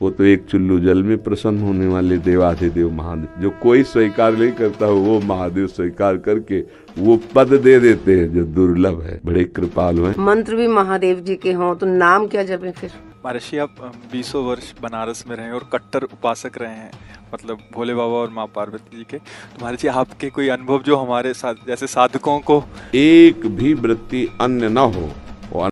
वो तो एक चुल्लू जल में प्रसन्न होने वाले देवाधिदेव महादेव, जो कोई स्वीकार नहीं करता हो वो महादेव स्वीकार करके वो पद दे देते हैं जो दुर्लभ है। बड़े कृपालु हैं। मंत्र भी महादेव जी के हों तो नाम क्या जपे फिर? महर्षि आप 20 वर्ष बनारस में रहे और कट्टर उपासक रहे हैं, मतलब भोले बाबा और माँ पार्वती जी के। तो महर्षि आपके कोई अनुभव जो हमारे साथ जैसे साधकों को एक भी वृत्ति अन्य न हो, वो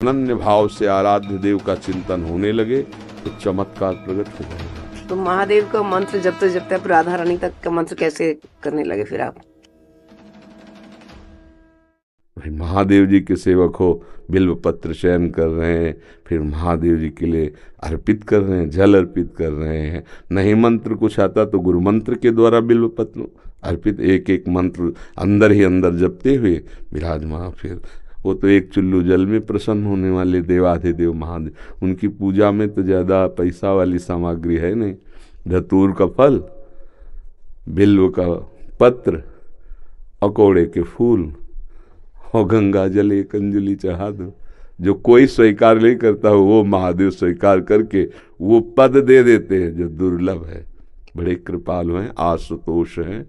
अनन्य भाव से आराध्य देव का चिंतन होने लगे तो चमत्कार प्रकट हो जाएगा। तो महादेव का मंत्र जपते जपते आप राधा रानी तक का मंत्र कैसे करने लगे फिर आप? भाई महादेव जी के सेवक हो, बिल्व पत्र चयन कर रहे हैं, फिर महादेव जी के लिए अर्पित कर रहे हैं, जल अर्पित कर रहे हैं। नहीं मंत्र कुछ आता तो गुरु मंत्र के द्वारा बिल्व पत्र अर्पित, एक एक मंत्र अंदर ही अंदर जपते हुए विराजमान। फिर वो तो एक चुल्लू जल में प्रसन्न होने वाले देवाधिदेव महादेव, उनकी पूजा में तो ज़्यादा पैसा वाली सामग्री है नहीं। धतूर का फल, बिल्व का पत्र, अकोड़े के फूल और गंगा जल एक अंजलि चढ़ा दो। जो कोई स्वीकार नहीं करता हो वो महादेव स्वीकार करके वो पद दे देते हैं जो दुर्लभ है। बड़े कृपालु हैं, आशुतोष हैं,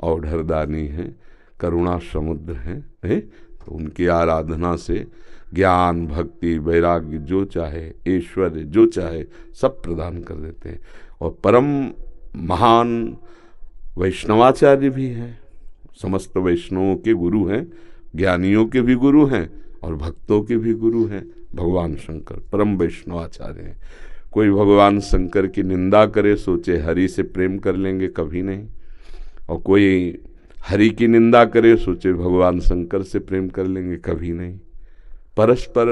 औढ़रदानी हैं, करुणा समुद्र हैं, तो उनकी आराधना से ज्ञान, भक्ति, वैराग्य जो चाहे, ऐश्वर्य जो चाहे सब प्रदान कर देते हैं। और परम महान वैष्णवाचार्य भी हैं, समस्त वैष्णवों के गुरु हैं, ज्ञानियों के भी गुरु हैं और भक्तों के भी गुरु हैं। भगवान शंकर परम वैष्णवाचार्य हैं। कोई भगवान शंकर की निंदा करे सोचे हरि से प्रेम कर लेंगे, कभी नहीं। और कोई हरि की निंदा करे सोचे भगवान शंकर से प्रेम कर लेंगे, कभी नहीं। परस्पर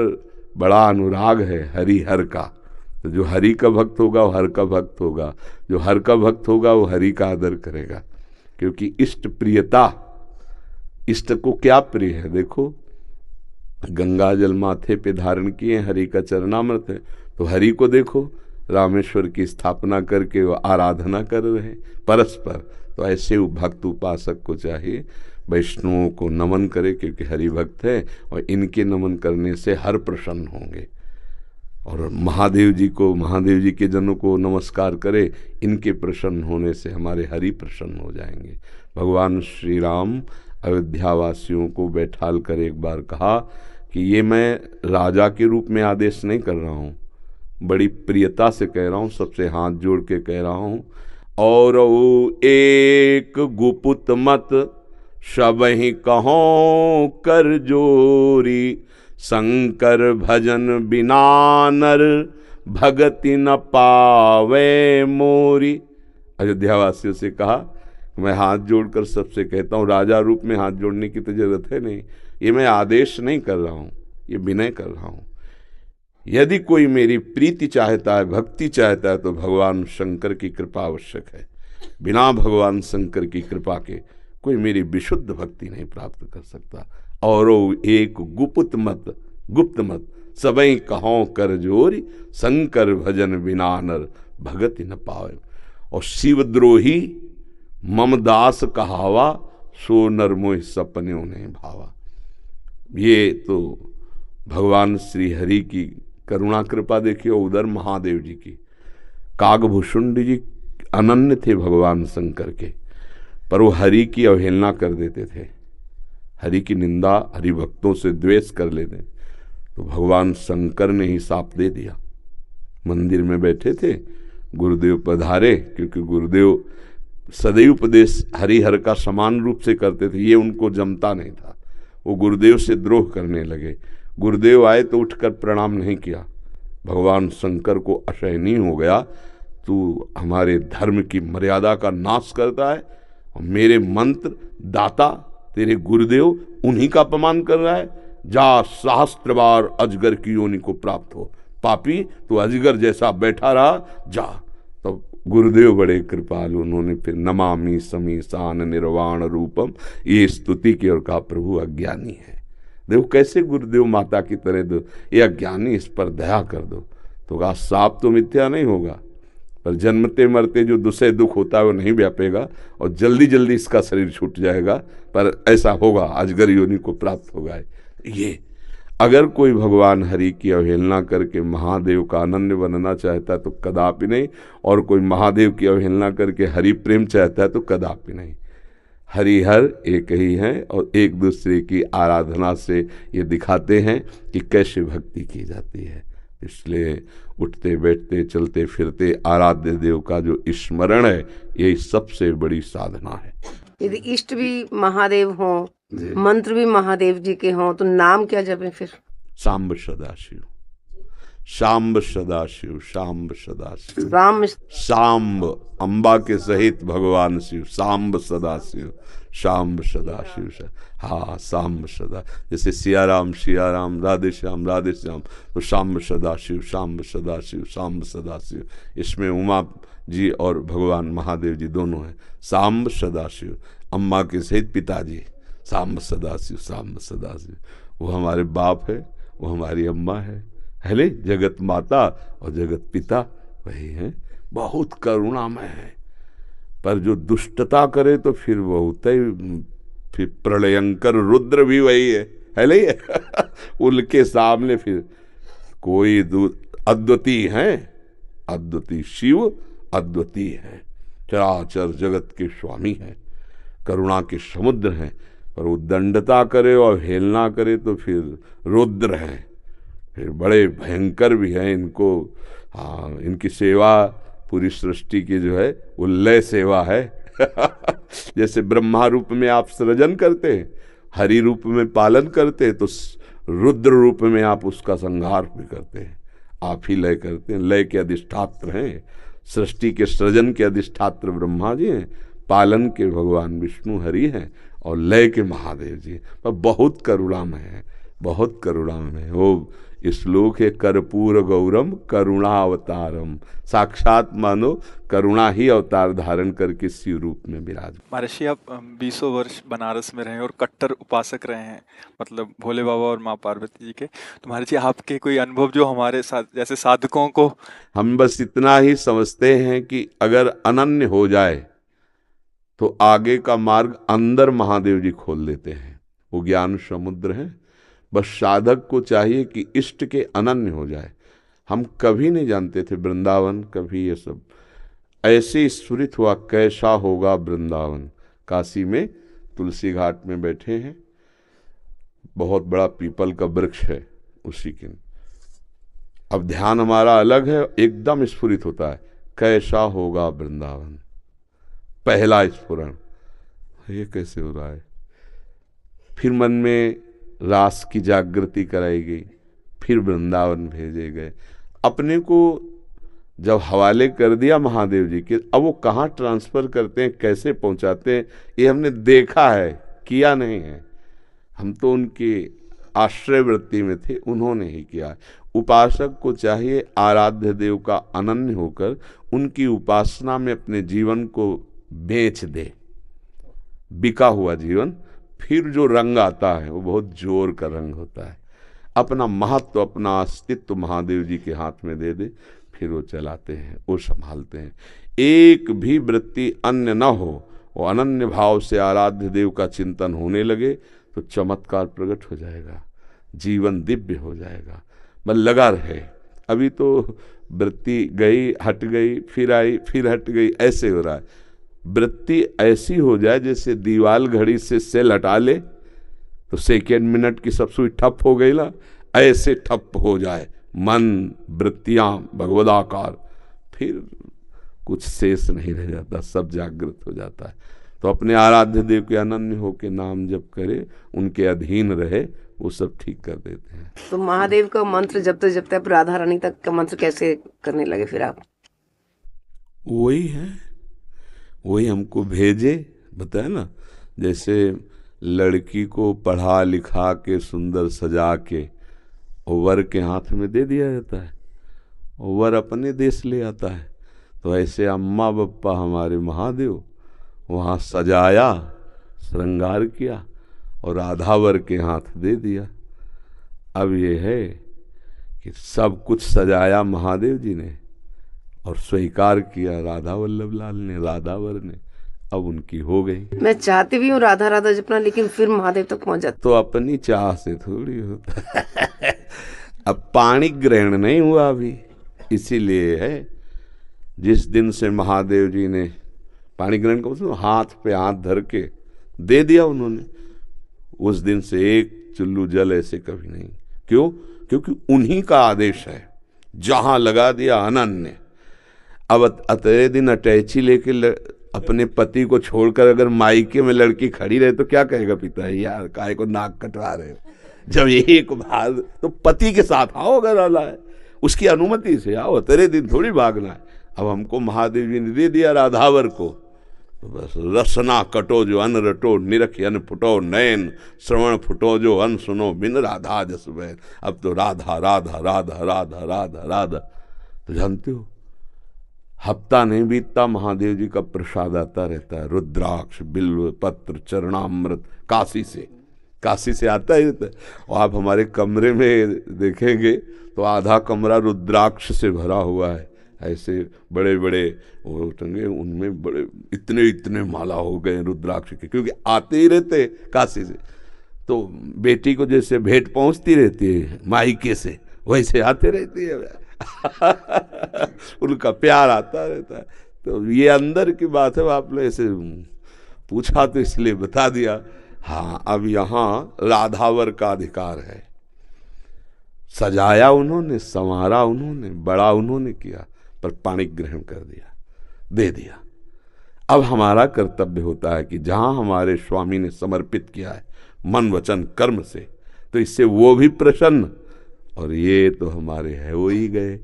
बड़ा अनुराग है हरि हर का। तो जो हरि का भक्त होगा वो हर का भक्त होगा, जो हर का भक्त होगा वो हरि का आदर करेगा। क्योंकि इष्ट प्रियता, इष्ट को क्या प्रिय है? देखो गंगा जल माथे पे धारण किए, हरि का चरणामृत है, तो हरि को देखो रामेश्वर की स्थापना करके वो आराधना कर रहे हैं परस्पर। तो ऐसे भक्त उपासक को चाहिए वैष्णवों को नमन करे, क्योंकि हरि भक्त है और इनके नमन करने से हर प्रसन्न होंगे। और महादेव जी को, महादेव जी के जनों को नमस्कार करे, इनके प्रसन्न होने से हमारे हरि प्रसन्न हो जाएंगे। भगवान श्री राम अयोध्यावासियों को बैठाल कर एक बार कहा कि ये मैं राजा के रूप में आदेश नहीं कर रहा हूँ, बड़ी प्रियता से कह रहा हूँ, सबसे हाथ जोड़ के कह रहा हूँ। और एक गुपुत मत सबहि कहो कर जोरी, शंकर भजन बिना नर भगति न पावे मोरी। अयोध्यावासियों से कहा, मैं हाथ जोड़कर सबसे कहता हूँ, राजा रूप में हाथ जोड़ने की तो जरूरत है नहीं, ये मैं आदेश नहीं कर रहा हूँ, ये विनय कर रहा हूँ। यदि कोई मेरी प्रीति चाहता है, भक्ति चाहता है, तो भगवान शंकर की कृपा आवश्यक है। बिना भगवान शंकर की कृपा के कोई मेरी विशुद्ध भक्ति नहीं प्राप्त कर सकता। और एक गुप्त मत सबई कहो कर जोरी, शंकर भजन बिना नर भगति न पावे। और शिवद्रोही मम दास कहावा, सो नर मोह सपने उन्हें भावा। ये तो भगवान श्री हरि की करुणा कृपा देखिए, उधर महादेव जी की। कागभूषुंड जी अनन्य थे भगवान शंकर के, पर वो हरि की अवहेलना कर देते थे, हरि की निंदा, हरि भक्तों से द्वेष कर लेते। तो भगवान शंकर ने ही साप दे दिया। मंदिर में बैठे थे, गुरुदेव पधारे, क्योंकि गुरुदेव सदैव उपदेश हरिहर का समान रूप से करते थे, ये उनको जमता नहीं था। वो गुरुदेव से द्रोह करने लगे। गुरुदेव आए तो उठकर प्रणाम नहीं किया। भगवान शंकर को असहनीय हो गया, तू हमारे धर्म की मर्यादा का नाश करता है, और मेरे मंत्र दाता तेरे गुरुदेव उन्हीं का अपमान कर रहा है। जा सहस्त्र बार अजगर की योनि को प्राप्त हो, पापी तू अजगर जैसा बैठा रहा, जा। तो गुरुदेव बड़े कृपालु, उन्होंने फिर नमामि समीसान निर्वाण रूपम ये स्तुति की और कहा प्रभु अज्ञानी है। देखो कैसे गुरुदेव माता की तरह दो, ये अज्ञानी, इस पर दया कर दो। तो कहा साप तो मिथ्या नहीं होगा, पर जन्मते मरते जो दुसह दुख होता है वो नहीं व्यापेगा और जल्दी जल्दी इसका शरीर छूट जाएगा, पर ऐसा होगा, अजगर योनि को प्राप्त होगा। ये अगर कोई भगवान हरि की अवहेलना करके महादेव का अनन्य बनना चाहता है तो कदापि नहीं, और कोई महादेव की अवहेलना करके हरि प्रेम चाहता है तो कदापि नहीं। हरिहर एक ही हैं और एक दूसरे की आराधना से ये दिखाते हैं कि कैसे भक्ति की जाती है। इसलिए उठते बैठते चलते फिरते आराध्य देव का जो स्मरण है, यही सबसे बड़ी साधना है। यदि इष्ट भी महादेव हों, मंत्र भी महादेव जी के हों, तो नाम क्या जपें फिर? सांब सदाशिव, सांब सदाशिव, सांब सदाशिव, राम सांब अंबा के सहित भगवान शिव, सांब सदाशिव, सांब सदाशिव। हाँ, सांब सदा, जैसे सियाराम सियाराम, राधे श्याम राधे श्याम, तो सांब सदाशिव, सांब सदाशिव, सांब सदाशिव। इसमें उमा जी और भगवान महादेव जी दोनों हैं। सांब सदाशिव, अम्मा के सहित पिताजी, सांब सदाशिव, सांब सदाशिव। वो हमारे बाप है, वो हमारी अम्मा है ले, जगत माता और जगत पिता वही है। बहुत करुणामय है, पर जो दुष्टता करे तो फिर बहुत ही, फिर प्रलयंकर रुद्र भी वही है ले उनके सामने फिर कोई अद्वितीय है, अद्वितीय शिव अद्वितीय है, चराचर जगत के स्वामी है, करुणा के समुद्र हैं। पर वो दंडता करे और हेलना करे तो फिर रुद्र हैं, फिर बड़े भयंकर भी हैं। इनको हाँ, इनकी सेवा पूरी सृष्टि की जो है वो लय सेवा है जैसे ब्रह्मा रूप में आप सृजन करते हैं, हरि रूप में पालन करते हैं, तो रुद्र रूप में आप उसका संहार भी करते हैं, आप ही लय करते हैं। लय के अधिष्ठात्र हैं, सृष्टि के सृजन के अधिष्ठात्र ब्रह्मा जी हैं, पालन के भगवान विष्णु हरि हैं और लय के महादेव जी। पर बहुत करुणामय है, बहुत करुणामय है। वो श्लोक है कर्पूर गौरम करुणावतारम, साक्षात मानो करुणा ही अवतार धारण करके शिव रूप में विराज। महर्षि आप 20 वर्ष बनारस में रहे और कट्टर उपासक रहे हैं, मतलब भोले बाबा और माँ पार्वती जी के। तो महर्षि आपके कोई अनुभव जो हमारे साथ जैसे साधकों को, हम बस इतना ही समझते हैं कि अगर अनन्य हो जाए तो आगे का मार्ग अंदर महादेव जी खोल देते हैं। वो ज्ञान समुद्र है, बस साधक को चाहिए कि इष्ट के अनन्य हो जाए। हम कभी नहीं जानते थे वृंदावन, कभी ये सब ऐसे स्फुरित हुआ कैसा होगा वृंदावन। काशी में तुलसी घाट में बैठे हैं, बहुत बड़ा पीपल का वृक्ष है उसी के, अब ध्यान हमारा अलग है, एकदम स्फुरित होता है कैसा होगा वृंदावन। पहला स्फुरण, ये कैसे हो रहा है। फिर मन में रास की जागृति कराई गई, फिर वृंदावन भेजे गए। अपने को जब हवाले कर दिया महादेव जी के, अब वो कहाँ ट्रांसफ़र करते हैं, कैसे पहुँचाते हैं, ये हमने देखा है, किया नहीं है। हम तो उनके आश्रय वृत्ति में थे, उन्होंने ही किया। उपासक को चाहिए आराध्य देव का अनन्य होकर उनकी उपासना में अपने जीवन को बेच दे, बिका हुआ जीवन। फिर जो रंग आता है वो बहुत जोर का रंग होता है। अपना महत्व, अपना अस्तित्व महादेव जी के हाथ में दे दे, फिर वो चलाते हैं, वो संभालते हैं। एक भी वृत्ति अन्य न हो, वो अनन्य भाव से आराध्य देव का चिंतन होने लगे तो चमत्कार प्रकट हो जाएगा, जीवन दिव्य हो जाएगा। बस लगा रहे, अभी तो वृत्ति गई हट गई, फिर आई फिर हट गई, ऐसे हो रहा है। वृत्ति ऐसी हो जाए जैसे दीवाल घड़ी से सेल हटा ले तो सेकेंड मिनट की सब सुई ठप हो गई ना, ऐसे ठप हो जाए मन, वृत्तियां भगवदाकार, फिर कुछ शेष नहीं रह जाता, सब जागृत हो जाता है। तो अपने आराध्य देव के अनन्य होके नाम जप करे, उनके अधीन रहे, वो सब ठीक कर देते हैं। तो महादेव का मंत्र जपते जपते आप राधा रानी तक का मंत्र कैसे करने लगे फिर आप? वही है, वही हमको भेजे, बताया ना, जैसे लड़की को पढ़ा लिखा के सुंदर सजा के वर के हाथ में दे दिया जाता है, वर अपने देश ले आता है। तो ऐसे अम्मा बप्पा हमारे महादेव वहाँ सजाया, श्रृंगार किया और राधावर के हाथ दे दिया। अब ये है कि सब कुछ सजाया महादेव जी ने और स्वीकार किया राधा वल्लभ लाल ने, राधावर ने, अब उनकी हो गई। मैं चाहती भी हूँ राधा राधा जपना, लेकिन फिर महादेव तक पहुंच जाता। तो अपनी चाह से थोड़ी होता है। अब पाणी ग्रहण नहीं हुआ अभी, इसीलिए है जिस दिन से महादेव जी ने पाणी ग्रहण को मतलब हाथ पे हाथ धर के दे दिया उन्होंने, उस दिन से एक चुल्लू जल ऐसे कभी नहीं। क्यों? क्योंकि उन्हीं का आदेश है, जहां लगा दिया अनन्य। अब अतरे दिन अटैची लेके अपने पति को छोड़कर अगर मायके में लड़की खड़ी रहे तो क्या कहेगा पिता, यार काहे को नाक कटवा रहे हो। जब एक बार तो पति के साथ आओ, अगर आला है उसकी अनुमति से आओ, तेरे दिन थोड़ी भागना है। अब हमको महादेव जी ने दे दिया राधावर को, तो बस रसना कटो जो अन रटो, निरख अन फुटो नयन, श्रवण फुटो जो अन सुनो, बिन राधा जस बैन। अब तो राधा राधा राधा राधा राधा राधा। तो जानते हो हफ्ता नहीं बीतता महादेव जी का प्रसाद आता रहता है, रुद्राक्ष, बिल्व पत्र, चरणामृत, काशी से आता ही रहता है। और आप हमारे कमरे में देखेंगे तो आधा कमरा रुद्राक्ष से भरा हुआ है, ऐसे बड़े बड़े वो टंगे, उनमें बड़े इतने इतने माला हो गए रुद्राक्ष के, क्योंकि आते ही रहते काशी से। तो बेटी को जैसे भेंट पहुंचती रहती है मायके से, वैसे आते रहती है। उनका प्यार आता रहता है। तो ये अंदर की बात है, आपने ऐसे पूछा तो इसलिए बता दिया। हाँ, अब यहाँ राधावर का अधिकार है। सजाया उन्होंने, संवारा उन्होंने, बड़ा उन्होंने किया, पर पाणी ग्रहण कर दिया, दे दिया। अब हमारा कर्तव्य होता है कि जहां हमारे स्वामी ने समर्पित किया है मन वचन कर्म से, तो इससे वो भी प्रसन्न, और ये तो हमारे है वो ही गए।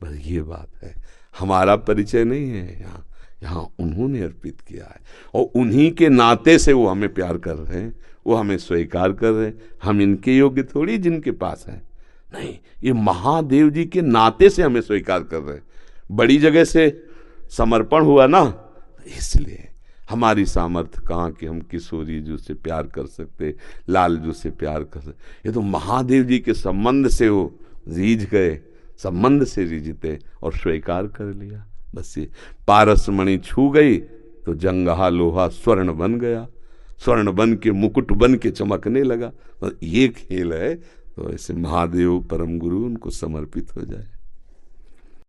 बस ये बात है, हमारा परिचय नहीं है यहाँ, यहाँ उन्होंने अर्पित किया है और उन्हीं के नाते से वो हमें प्यार कर रहे हैं, वो हमें स्वीकार कर रहे हैं। हम इनके योग्य थोड़ी जिनके पास हैं, नहीं, ये महादेव जी के नाते से हमें स्वीकार कर रहे हैं। बड़ी जगह से समर्पण हुआ ना, इसलिए हमारी सामर्थ्य कहाँ कि हम किशोरी जी से प्यार कर सकते, लाल जी से प्यार कर सकते। ये तो महादेव जी के संबंध से वो रीझ गए, संबंध से रीझते और स्वीकार कर लिया। बस ये पारस मणि छू गई तो जंगहा लोहा स्वर्ण बन गया, स्वर्ण बन के मुकुट बन के चमकने लगा। बस ये खेल है। तो ऐसे महादेव परम गुरु उनको समर्पित हो जाए।